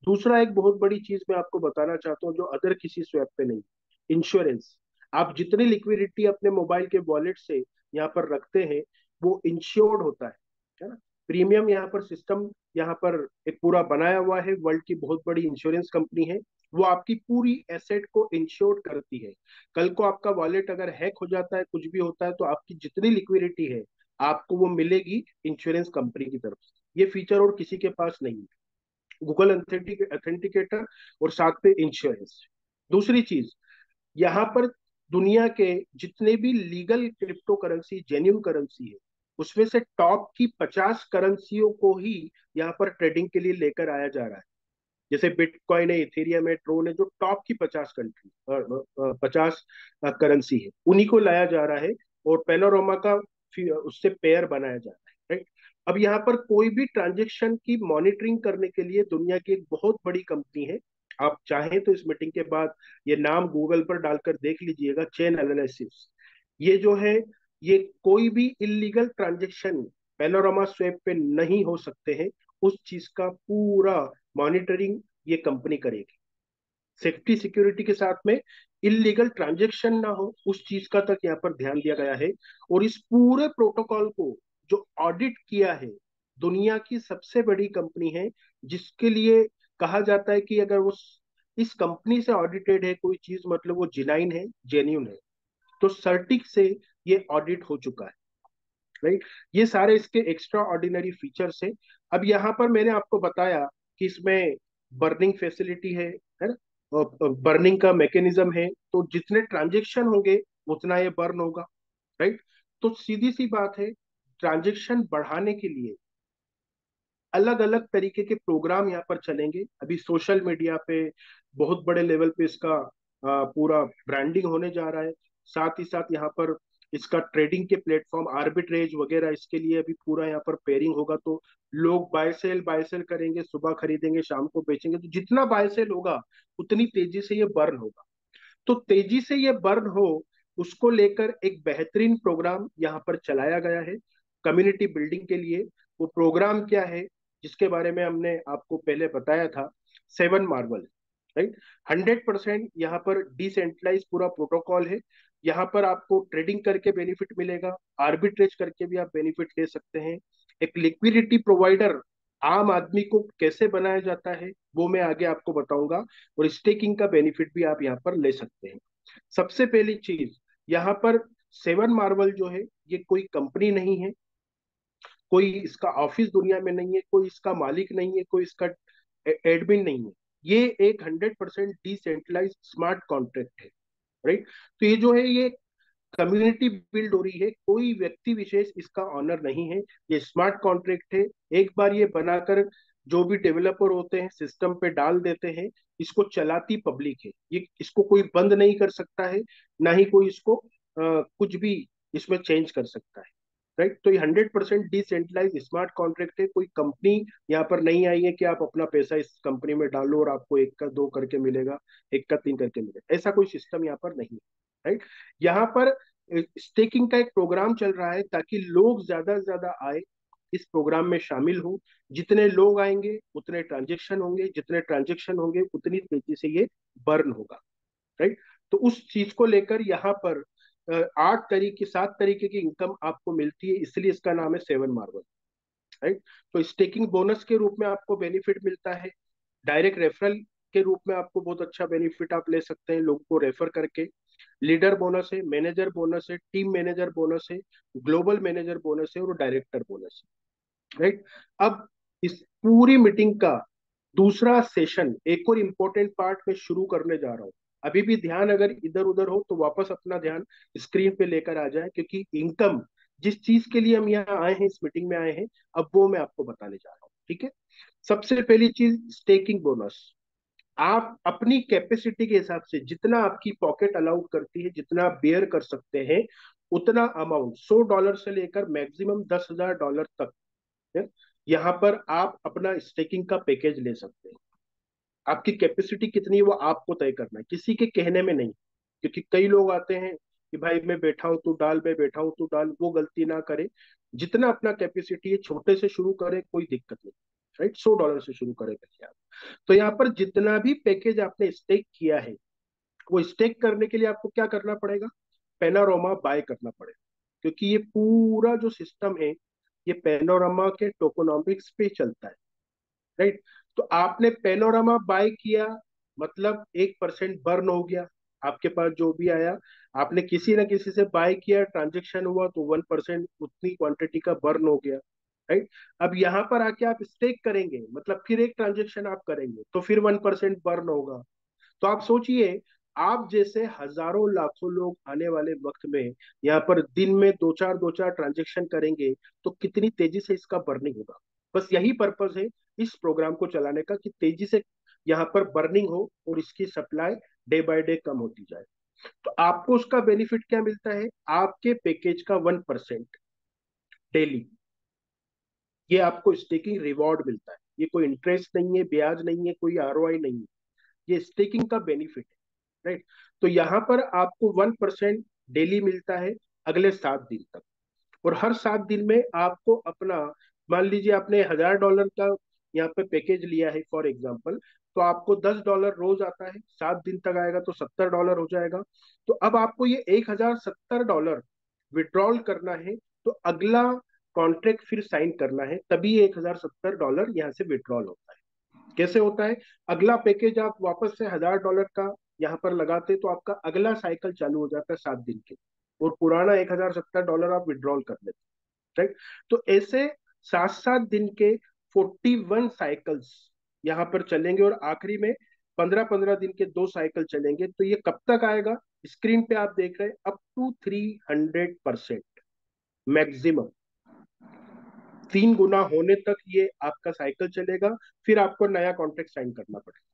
दूसरा एक बहुत बड़ी चीज मैं आपको बताना चाहता हूँ जो अदर किसी स्वैप पे नहीं, इंश्योरेंस। आप जितनी लिक्विडिटी अपने मोबाइल के वॉलेट से यहाँ पर रखते हैं वो इंश्योर्ड होता है ना। प्रीमियम यहाँ पर सिस्टम यहाँ पर एक पूरा बनाया हुआ है, वर्ल्ड की बहुत बड़ी इंश्योरेंस कंपनी है, वो आपकी पूरी एसेट को इंश्योर करती है। कल को आपका वॉलेट अगर हैक हो जाता है, कुछ भी होता है, तो आपकी जितनी लिक्विडिटी है आपको वो मिलेगी इंश्योरेंस कंपनी की तरफ से। ये फीचर और किसी के पास नहीं है, गूगल ऑथेंटिकेटर और साथ पे इंश्योरेंस। दूसरी चीज, यहाँ पर दुनिया के जितने भी legal crypto currency, genuine currency है, उसमें से टॉप की 50 करेंसियों को ही यहाँ पर ट्रेडिंग के लिए लेकर आया जा रहा है। जैसे बिटकॉइन है, इथेरियम है, ट्रोन है, जो टॉप की 50 करेंसी है, उन्हीं को लाया जा रहा है और पेनोरामा का उससे पेयर बनाया जा रहा है, राइट। अब यहाँ पर कोई भी ट्रांजेक्शन की मॉनिटरिंग करने के लिए दुनिया की एक बहुत बड़ी कंपनी है। आप चाहें तो इस मीटिंग के बाद ये नाम गूगल पर डालकर देख लीजिएगा, चेन एनालिसिस। ये जो है, ये कोई भी इलीगल ट्रांजेक्शन पेनोरामा स्वैप पे नहीं हो सकते हैं। उस चीज का पूरा मॉनिटरिंग ये कंपनी करेगी। सेफ्टी सिक्योरिटी के साथ में इलीगल ट्रांजेक्शन ना हो उस चीज का तक यहाँ पर ध्यान दिया गया है। और इस पूरे प्रोटोकॉल को जो ऑडिट किया है, दुनिया की सबसे बड़ी कंपनी है, जिसके लिए कहा जाता है कि अगर वो इस कंपनी से ऑडिटेड है कोई चीज, मतलब वो जिनाइन है, जेन्यून है। तो सर्टिक से ये ऑडिट हो चुका है, राइट। ये सारे इसके एक्स्ट्रा ऑर्डिनरी फीचर्स है। अब यहाँ पर मैंने आपको बताया कि इसमें बर्निंग फैसिलिटी है ना, बर्निंग का मैकेनिज्म है, तो जितने ट्रांजेक्शन होंगे उतना ये बर्न होगा, राइट। तो सीधी सी बात है, ट्रांजेक्शन बढ़ाने के लिए अलग अलग तरीके के प्रोग्राम यहाँ पर चलेंगे। अभी सोशल मीडिया पे बहुत बड़े लेवल पे इसका पूरा ब्रांडिंग होने जा रहा है। साथ ही साथ यहाँ पर इसका ट्रेडिंग के प्लेटफॉर्म, आर्बिट्रेज वगैरह, इसके लिए अभी पूरा यहाँ पर पेयरिंग होगा। तो लोग बाय सेल करेंगे, सुबह खरीदेंगे, शाम को बेचेंगे, तो जितना बाय सेल होगा उतनी तेजी से ये बर्न होगा। तो तेजी से ये बर्न हो, उसको लेकर एक बेहतरीन प्रोग्राम यहाँ पर चलाया गया है कम्युनिटी बिल्डिंग के लिए। वो प्रोग्राम क्या है, जिसके बारे में हमने आपको पहले बताया था, 7 मार्वल, राइट। 100% यहाँ पर डिसेंट्रलाइज पूरा प्रोटोकॉल है। यहाँ पर आपको ट्रेडिंग करके बेनिफिट मिलेगा, आर्बिट्रेज करके भी आप बेनिफिट ले सकते हैं। एक लिक्विडिटी प्रोवाइडर आम आदमी को कैसे बनाया जाता है वो मैं आगे आपको बताऊंगा, और स्टेकिंग का बेनिफिट भी आप यहाँ पर ले सकते हैं। सबसे पहली चीज, यहाँ पर 7 मार्वल जो है ये कोई कंपनी नहीं है, कोई इसका ऑफिस दुनिया में नहीं है, कोई इसका मालिक नहीं है, कोई इसका एडमिन नहीं है। ये एक 100% डिसेंट्रलाइज स्मार्ट कॉन्ट्रैक्ट है, राइट। तो ये जो है, ये कम्युनिटी बिल्ड हो रही है, कोई व्यक्ति विशेष इसका ऑनर नहीं है, ये स्मार्ट कॉन्ट्रैक्ट है। एक बार ये बनाकर जो भी डेवलपर होते हैं सिस्टम पे डाल देते हैं, इसको चलाती पब्लिक है। ये इसको कोई बंद नहीं कर सकता है, ना ही कोई इसको कुछ भी इसमें चेंज कर सकता है, राइट। तो ये 100% डिसेंट्रलाइज स्मार्ट कॉन्ट्रैक्ट है। कोई कंपनी यहाँ पर नहीं आई है कि आप अपना पैसा इस कंपनी में डालो और आपको 1 का 2 करके मिलेगा, 1 का 3 करके मिलेगा, ऐसा कोई सिस्टम यहाँ पर नहीं है, राइट। यहाँ पर स्टेकिंग का एक प्रोग्राम चल रहा है ताकि लोग ज्यादा से ज्यादा आए, इस प्रोग्राम में शामिल हो। जितने लोग आएंगे उतने ट्रांजेक्शन होंगे, जितने ट्रांजेक्शन होंगे उतनी तेजी से ये बर्न होगा, राइट। तो उस चीज को लेकर यहाँ पर 7 तरीके की इनकम आपको मिलती है, इसलिए इसका नाम है 7 मार्वल, राइट। तो स्टेकिंग बोनस के रूप में आपको बेनिफिट मिलता है, डायरेक्ट रेफरल के रूप में आपको बहुत अच्छा बेनिफिट आप ले सकते हैं लोगों को रेफर करके। लीडर बोनस है, मैनेजर बोनस है, टीम मैनेजर बोनस है, ग्लोबल मैनेजर बोनस है और डायरेक्टर बोनस है, राइट। अब इस पूरी मीटिंग का दूसरा सेशन, एक और इम्पोर्टेंट पार्ट में शुरू करने जा रहा हूँ। अभी भी ध्यान अगर इधर उधर हो तो वापस अपना ध्यान स्क्रीन पे लेकर आ जाए, क्योंकि इनकम जिस चीज के लिए हम यहाँ आए हैं, इस मीटिंग में आए हैं, अब वो मैं आपको बताने जा रहा हूँ। ठीक है। सबसे पहली चीज, स्टेकिंग बोनस। आप अपनी कैपेसिटी के हिसाब से जितना आपकी पॉकेट अलाउ करती है, जितना आप बेयर कर सकते हैं, उतना अमाउंट $100 से लेकर मैक्सिमम $10,000 तक है, यहाँ पर आप अपना स्टेकिंग का पैकेज ले सकते हैं। आपकी कैपेसिटी कितनी है वो आपको तय करना है, किसी के कहने में नहीं। क्योंकि कई लोग आते हैं कि भाई मैं बैठा हूं तू डाल, मैं बैठा हूं तू डाल, वो गलती ना करे। जितना अपना कैपेसिटी है छोटे से शुरू करे, कोई दिक्कत नहीं। राइट, $100 से शुरू करे पहले आप। तो यहाँ पर जितना भी पैकेज आपने स्टेक किया है, वो स्टेक करने के लिए आपको क्या करना पड़ेगा? पेनारोमा बाय करना पड़ेगा। क्योंकि ये पूरा जो सिस्टम है, ये पेनोरामा के टोकोनॉमिक्स पे चलता है। राइट। तो आपने पेनोरामा बाय किया, मतलब 1% बर्न हो गया। आपके पास जो भी आया, आपने किसी ना किसी से बाय किया, ट्रांजेक्शन हुआ, तो 1% उतनी क्वांटिटी का बर्न हो गया। राइट। अब यहाँ पर आके आप स्टेक करेंगे, मतलब फिर एक ट्रांजेक्शन आप करेंगे, तो फिर 1% बर्न होगा। तो आप सोचिए, आप जैसे हजारों लाखों लोग आने वाले वक्त में यहाँ पर दिन में दो चार ट्रांजेक्शन करेंगे, तो कितनी तेजी से इसका बर्निंग होगा। बस यही पर्पज है इस प्रोग्राम को चलाने का, कि तेजी से यहाँ पर बर्निंग हो और इसकी सप्लाई डे बाय डे कम होती जाए। तो आपको उसका बेनिफिट क्या मिलता है? आपके पैकेज का 1% डेली, ये आपको स्टेकिंग रिवॉर्ड मिलता है। ये कोई इंटरेस्ट नहीं है, ब्याज नहीं है, कोई आरओआई नहीं है, ये स्टेकिंग का बेनिफिट है। राइट। तो यहाँ पर आपको 1% डेली मिलता है अगले 7 दिन तक। और हर 7 दिन में आपको अपना, मान लीजिए आपने $1,000 का यहाँ पे पैकेज लिया है फॉर एग्जाम्पल, तो आपको $10 रोज आता है, 7 दिन तक आएगा तो $70 हो जाएगा। तो अब आपको ये $1,070 विड्रॉल करना है, तो अगला कॉन्ट्रैक्ट फिर साइन करना है, तभी $1,070 यहाँ से विड्रॉल होता है। कैसे होता है? अगला पैकेज आप वापस से $1,000 का यहाँ पर लगाते, तो आपका अगला साइकिल चालू हो जाता है 7 दिन के, और पुराना $1,070 आप विड्रॉल कर लेते। राइट। तो ऐसे 7 7 दिन के 41 साइकिल्स यहाँ पर चलेंगे, और आखिरी में 15 15 दिन के 2 साइकिल चलेंगे। तो ये कब तक आएगा? स्क्रीन पे आप देख रहे हैं, अप टू 300% मैक्सिमम। 3 गुना होने तक ये आपका साइकिल चलेगा, फिर आपको नया कॉन्ट्रैक्ट साइन करना पड़ेगा।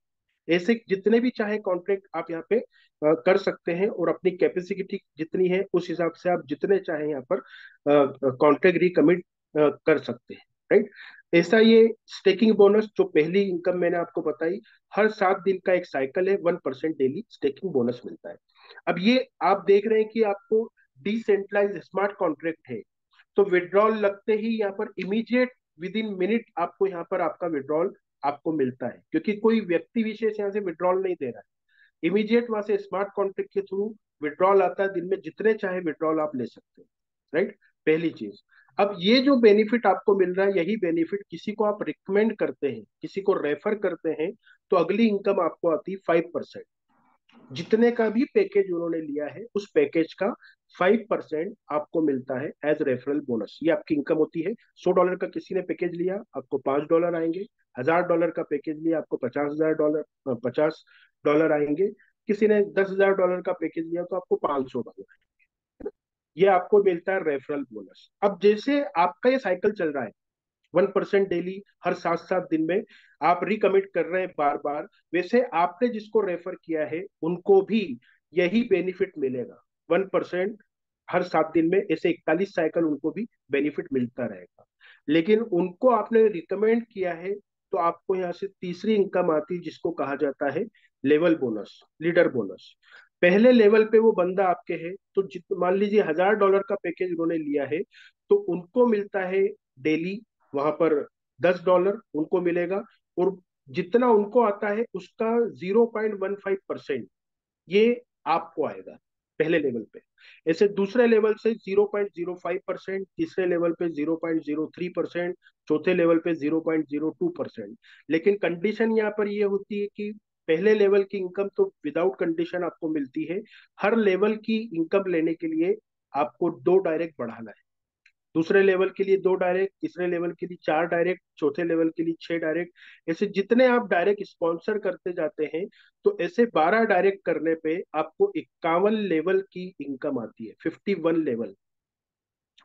ऐसे जितने भी चाहे कॉन्ट्रैक्ट आप यहाँ पे कर सकते हैं, और अपनी कैपेसिटी जितनी है उस हिसाब से आप जितने चाहे यहाँ पर कॉन्ट्रैक्ट रिकमिट कर सकते हैं। राइट। ऐसा ये स्टेकिंग बोनस, जो पहली इनकम मैंने आपको बताई, हर 7 दिन का एक साइकिल है, 1% डेली स्टेकिंग बोनस मिलता है। अब ये आप देख रहे हैं कि आपको डिसेंट्रलाइज स्मार्ट कॉन्ट्रैक्ट है, तो विड्रॉल लगते ही यहाँ पर इमीडिएट विद इन मिनट आपको यहाँ पर आपका विड्रॉल आपको मिलता है, क्योंकि कोई व्यक्ति विशेष यहाँ से विड्रॉल नहीं दे रहा है। इमीडिएट वहां से स्मार्ट कॉन्ट्रैक्ट के थ्रू विड्रॉल आता है, दिन में जितने चाहे विड्रॉल आप ले सकते हैं। राइट। पहली चीज। अब ये जो बेनिफिट आपको मिल रहा है, यही बेनिफिट किसी को आप रिकमेंड करते हैं, किसी को रेफर करते हैं, तो अगली इनकम आपको आती है 5%। जितने का भी पैकेज उन्होंने लिया है, उस पैकेज का 5% आपको मिलता है एज रेफरल बोनस। ये आपकी इनकम होती है। $100 का किसी ने पैकेज लिया, आपको $5 आएंगे। $1,000 का पैकेज लिया, आपको $50,000 आएंगे। किसी ने $10,000 का पैकेज लिया, तो आपको $500। ये आपको मिलता है रेफरल बोनस। अब जैसे आपका ये साइकिल चल रहा है, 1% डेली, हर 7 7 दिन में आप रिकमिट कर रहे हैं बार बार, वैसे आपने जिसको रेफर किया है उनको भी यही बेनिफिट मिलेगा। 1% हर 7 दिन में, ऐसे 41 साइकिल उनको भी बेनिफिट मिलता रहेगा। लेकिन उनको आपने रिकमेंड किया है, तो आपको यहाँ से तीसरी इनकम आती है, जिसको कहा जाता है लेवल बोनस, लीडर बोनस। पहले लेवल पे वो बंदा आपके है, तो मान लीजिए $1,000 का पैकेज उन्होंने लिया है, तो उनको मिलता है डेली वहां पर $10 उनको मिलेगा। और जितना उनको आता है उसका 0.15% ये आपको आएगा पहले लेवल पे। ऐसे दूसरे लेवल से 0.05%, तीसरे लेवल पे 0.03%, चौथे लेवल पे 0.02%। लेकिन कंडीशन यहाँ पर ये होती है कि पहले लेवल की इनकम तो विदाउट कंडीशन आपको मिलती है। हर लेवल की इनकम लेने के लिए आपको 2 डायरेक्ट बढ़ाना है। दूसरे लेवल के लिए 2 डायरेक्ट, तीसरे लेवल के लिए 4 डायरेक्ट, चौथे लेवल के लिए 6 डायरेक्ट। ऐसे जितने आप डायरेक्ट स्पॉन्सर करते जाते हैं, तो ऐसे 12 डायरेक्ट करने पे आपको 51 लेवल की इनकम आती है, 51 लेवल।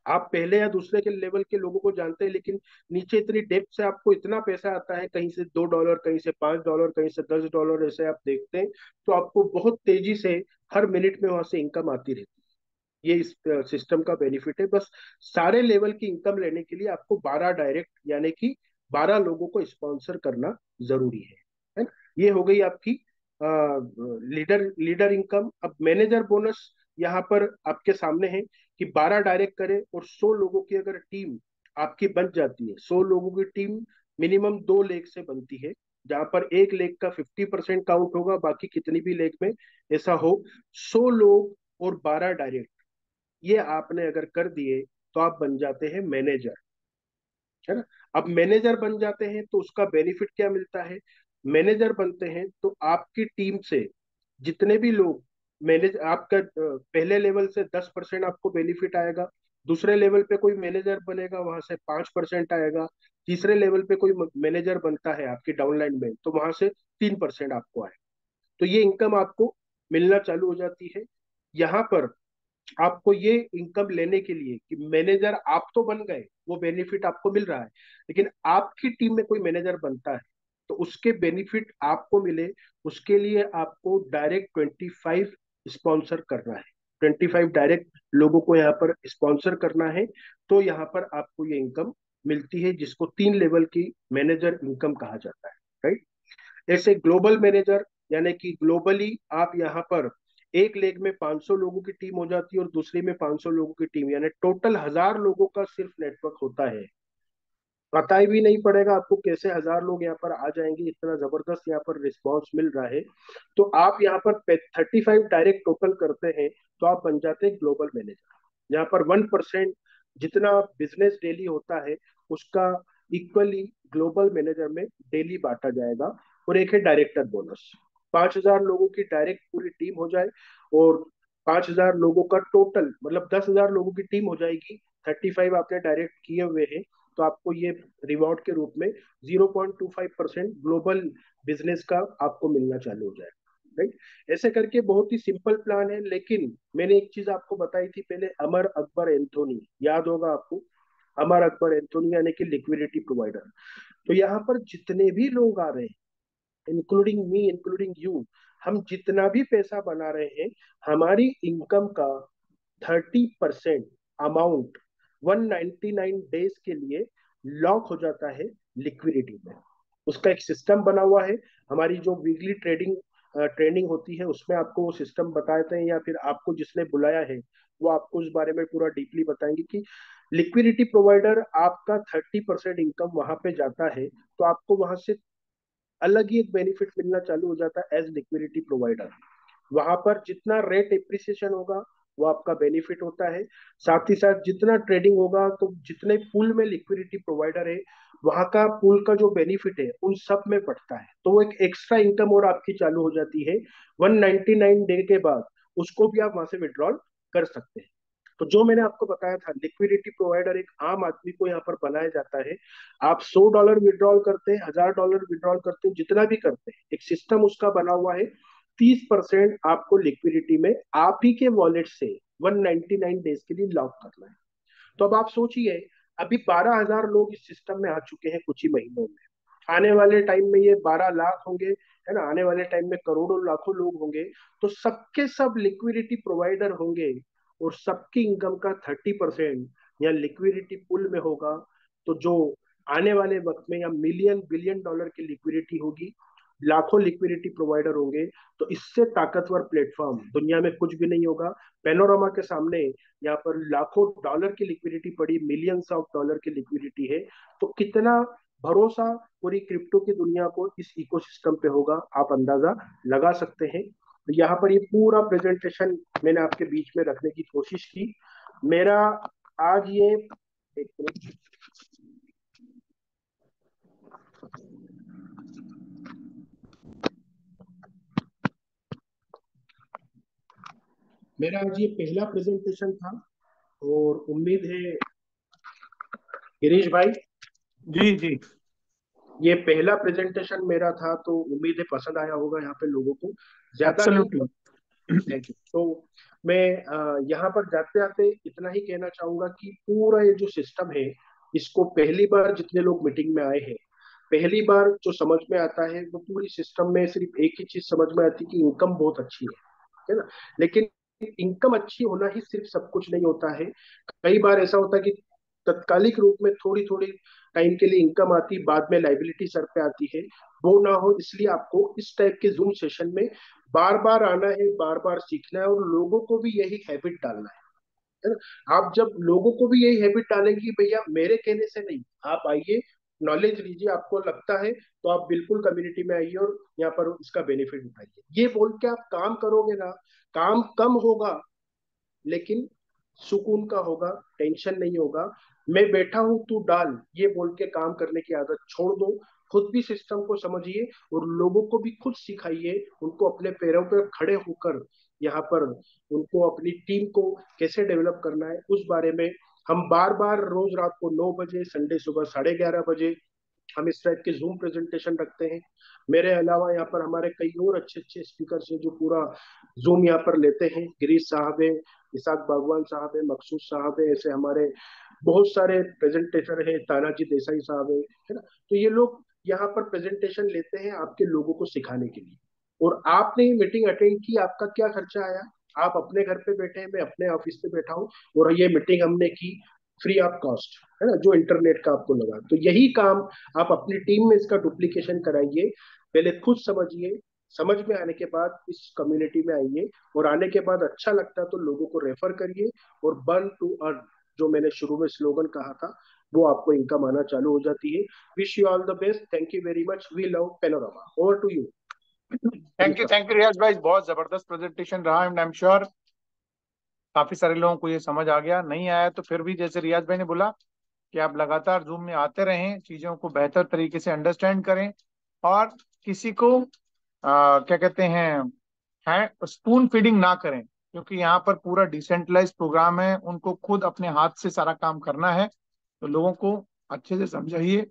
आप पहले या दूसरे के लेवल के लोगों को जानते हैं, लेकिन नीचे इतनी डेप्थ से आपको इतना पैसा आता है, कहीं से $2, कहीं से $5, कहीं से $10, ऐसे आप देखते हैं, तो आपको बहुत तेजी से हर मिनट में वहां से इनकम आती रहती है। ये इस सिस्टम का बेनिफिट है। बस सारे लेवल की इनकम लेने के लिए आपको 12 डायरेक्ट यानी कि 12 लोगों को स्पॉन्सर करना जरूरी है ना। ये हो गई आपकी लीडर लीडर इनकम। अब मैनेजर बोनस यहाँ पर आपके सामने है कि 12 डायरेक्ट करें और 100 लोगों की अगर टीम आपकी बन जाती है, 100 लोगों की टीम मिनिमम 2 लेग से बनती है, जहां पर एक लेग का 50% काउंट होगा, बाकी कितनी भी लेग में ऐसा हो। 100 लोग और 12 डायरेक्ट, ये आपने अगर कर दिए तो आप बन जाते हैं मैनेजर, है ना। अब मैनेजर बन जाते हैं तो उसका बेनिफिट क्या मिलता है? मैनेजर बनते हैं तो आपकी टीम से जितने भी लोग मैनेज आपका पहले लेवल से 10% आपको बेनिफिट आएगा, दूसरे लेवल पे कोई मैनेजर बनेगा वहां से 5% आएगा, तीसरे लेवल पे कोई मैनेजर बनता है आपकी डाउनलाइन में तो वहां से 3% आपको आए। तो ये इनकम आपको मिलना चालू हो जाती है। यहाँ पर आपको ये इनकम लेने के लिए कि मैनेजर आप तो बन गए, वो बेनिफिट आपको मिल रहा है, लेकिन आपकी टीम में कोई मैनेजर बनता है तो उसके बेनिफिट आपको मिले, उसके लिए आपको डायरेक्ट 25 स्पॉन्सर करना है। 25 डायरेक्ट लोगों को यहाँ पर स्पॉन्सर करना है, तो यहाँ पर आपको ये इनकम मिलती है, जिसको 3 लेवल की मैनेजर इनकम कहा जाता है, राइट। ऐसे ग्लोबल मैनेजर यानी कि ग्लोबली आप यहाँ पर एक लेग में 500 लोगों की टीम हो जाती है और दूसरी में 500 लोगों की टीम, यानी टोटल 1000 लोगों का सिर्फ नेटवर्क होता है। पता ही भी नहीं पड़ेगा आपको कैसे 1000 लोग यहाँ पर आ जाएंगे, इतना जबरदस्त यहाँ पर रिस्पॉन्स मिल रहा है। तो आप यहाँ पर 35 डायरेक्ट टोटल करते हैं तो आप बन जाते हैं ग्लोबल मैनेजर। यहाँ पर 1% जितना बिजनेस डेली होता है उसका इक्वली ग्लोबल मैनेजर में डेली बांटा जाएगा। और एक है डायरेक्टर बोनस। 5000 लोगों की डायरेक्ट पूरी टीम हो जाए और 5000 लोगों का टोटल मतलब 10,000 लोगों की टीम हो जाएगी, 35 आपने डायरेक्ट किए हुए हैं, तो आपको ये रिवॉर्ड के रूप में 0.25% ग्लोबल बिजनेस का आपको मिलना चालू हो जाएगा, राइट। ऐसे करके बहुत ही सिंपल प्लान है। लेकिन मैंने एक चीज आपको बताई थी पहले, अमर अकबर एंथोनी, याद होगा आपको। अमर अकबर एंथोनी यानी कि लिक्विडिटी प्रोवाइडर। तो यहाँ पर जितने भी लोग आ रहे हैं, इंक्लूडिंग मी इंक्लूडिंग यू, हम जितना भी पैसा बना रहे हैं, हमारी इनकम का 30% अमाउंट 199 डेज के लिए लॉक हो जाता है लिक्विडिटी में। उसका एक सिस्टम बना हुआ है। हमारी जो वीकली ट्रेनिंग होती है उसमें आपको वो सिस्टम बताते हैं, या फिर आपको जिसने बुलाया है वो आपको उस बारे में पूरा डीपली बताएंगे कि लिक्विडिटी प्रोवाइडर आपका 30% इनकम वहां पे जाता है, तो आपको वहां से अलग ही एक बेनिफिट मिलना चालू हो जाता है एज लिक्विडिटी प्रोवाइडर। वहां पर जितना रेट एप्रिसिएशन होगा वो आपका बेनिफिट होता है। साथ ही साथ जितना ट्रेडिंग होगा, तो जितने पूल में लिक्विडिटी प्रोवाइडर है वहां का पूल का जो बेनिफिट है उन सब में बढ़ता है, तो वो एक एक्स्ट्रा इनकम और आपकी चालू हो जाती है। 199 डे के बाद उसको भी आप वहां से विड्रॉल कर सकते हैं। तो जो मैंने आपको बताया था, लिक्विडिटी प्रोवाइडर एक आम आदमी को यहाँ पर बनाया जाता है। आप $100 विड्रॉल करते हैं, $1000 विड्रॉल करते हैं, जितना भी करते हैं, एक सिस्टम उसका बना हुआ है। 30% आपको लिक्विडिटी में आप ही के वॉलेट से 199 डेज के लिए लॉक करना है। तो अब आप सोचिए, अभी 12,000 लोग इस सिस्टम में आ चुके हैं कुछ ही महीनों में। आने वाले टाइम में ये 12 लाख होंगे, है ना। आने वाले टाइम में करोड़ों लाखों लोग होंगे, तो सबके सब लिक्विडिटी प्रोवाइडर होंगे और सबकी इनकम का 30% या लिक्विडिटी पूल में होगा। तो जो आने वाले वक्त में या मिलियन बिलियन डॉलर की लिक्विडिटी होगी, लाखों लिक्विडिटी प्रोवाइडर होंगे, तो इससे ताकतवर प्लेटफॉर्म दुनिया में कुछ भी नहीं होगा। पेनोरामा के सामने यहाँ पर लाखों डॉलर की लिक्विडिटी पड़ी, मिलियंस ऑफ डॉलर की लिक्विडिटी है। तो कितना भरोसा पूरी क्रिप्टो की दुनिया को इस इकोसिस्टम पे होगा, आप अंदाजा लगा सकते हैं। तो यहाँ पर ये पूरा प्रेजेंटेशन मैंने आपके बीच में रखने की कोशिश की। मेरा आज ये एक मिनट, मेरा आज ये पहला प्रेजेंटेशन था और उम्मीद है गिरीश भाई, जी जी। ये पहला प्रेजेंटेशन मेरा था, तो उम्मीद है पसंद आया होगा यहाँ पे लोगों को। ज्यादा नहीं। एब्सोल्युटली। Thank you. तो मैं यहाँ पर जाते जाते इतना ही कहना चाहूंगा कि पूरा ये जो सिस्टम है, इसको पहली बार जितने लोग मीटिंग में आए हैं, पहली बार जो समझ में आता है वो पूरी सिस्टम में सिर्फ एक ही चीज समझ में आती है कि इनकम बहुत अच्छी है ना। लेकिन इनकम अच्छी होना ही सिर्फ सब कुछ नहीं होता है। कई बार ऐसा होता है कि तत्कालिक रूप में थोड़ी थोड़ी टाइम के लिए इनकम आती, बाद में लाइबिलिटी सर पे आती है। वो ना हो इसलिए आपको इस टाइप के जूम सेशन में बार बार आना है, बार बार सीखना है, और लोगों को भी यही हैबिट डालना है ना। आप जब लोगों को भी यही हैबिट डालेंगे कि भैया मेरे कहने से नहीं, आप आइए, नॉलेज लीजिए, आपको लगता है तो आप बिल्कुल कम्युनिटी में आइए और यहाँ पर इसका बेनिफिट उठाइए, ये बोल के आप काम करोगे ना, काम कम होगा लेकिन सुकून का होगा, टेंशन नहीं होगा। मैं बैठा हूं तू डाल, ये बोल के काम करने की आदत छोड़ दो। खुद भी सिस्टम को समझिए और लोगों को भी खुद सिखाइए, उनको अपने पैरों पर खड़े होकर यहाँ पर उनको अपनी टीम को कैसे डेवलप करना है उस बारे में हम बार बार रोज रात को 9 बजे, संडे सुबह 11:30 बजे हम इस टाइप के जूम प्रेजेंटेशन रखते हैं। मेरे अलावा यहाँ पर हमारे कई और अच्छे अच्छे स्पीकर हैं जो पूरा जूम यहाँ पर लेते हैं। गिरीश साहब है, इसाक बागवान साहब है, मकसूद साहब है, ऐसे हमारे बहुत सारे प्रेजेंटेटर है, तानाजी देसाई साहब है ना। तो ये लोग यहाँ पर प्रेजेंटेशन लेते हैं आपके लोगों को सिखाने के लिए। और आपने ये मीटिंग अटेंड की, आपका क्या खर्चा आया? आप अपने घर पे बैठे हैं, मैं अपने ऑफिस पे बैठा हूँ, और ये मीटिंग हमने की फ्री ऑफ कॉस्ट, है ना, जो इंटरनेट का आपको लगा। तो यही काम आप अपनी टीम में इसका डुप्लीकेशन कराइए। पहले खुद समझिए, समझ में आने के बाद इस कम्युनिटी में आइए, और आने के बाद अच्छा लगता है तो लोगों को रेफर करिए, और बर्न टू अर्न, जो मैंने शुरू में स्लोगन कहा था, वो आपको इनकम आना चालू हो जाती है। Wish you all the best, thank you very much, we love panorama. Over to you. Thank you Riyaz भाई, बहुत जबरदस्त प्रेजेंटेशन रहा एंड आई एम श्योर काफी सारे लोगों को ये समझ आ गया। नहीं आया तो फिर भी जैसे रियाज भाई ने बोला कि आप लगातार जूम में आते रहें, चीजों को बेहतर तरीके से अंडरस्टैंड करें, और किसी को क्या कहते हैं स्पून फीडिंग ना करें, क्योंकि यहाँ पर पूरा डिसेंट्रलाइज प्रोग्राम है, उनको खुद अपने हाथ से सारा काम करना है। तो लोगों को अच्छे से समझाइए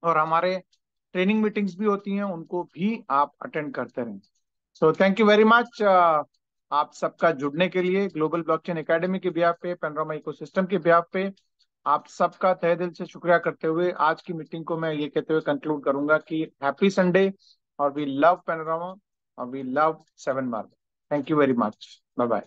और हमारे ट्रेनिंग मीटिंग्स भी होती हैं, उनको भी आप अटेंड करते रहें। So thank you very much आप सबका जुड़ने के लिए ग्लोबल ब्लॉकचेन एकेडमी के ब्याह पे, पेनोरामा इकोसिस्टम के ब्याह पे। आप सबका तहे दिल से शुक्रिया करते हुए आज की मीटिंग को मैं ये कहते हुए कंक्लूड करूंगा कि हैप्पी संडे, और वी लव पेनोरामा, और we love 7 mark. Thank you very much, bye bye.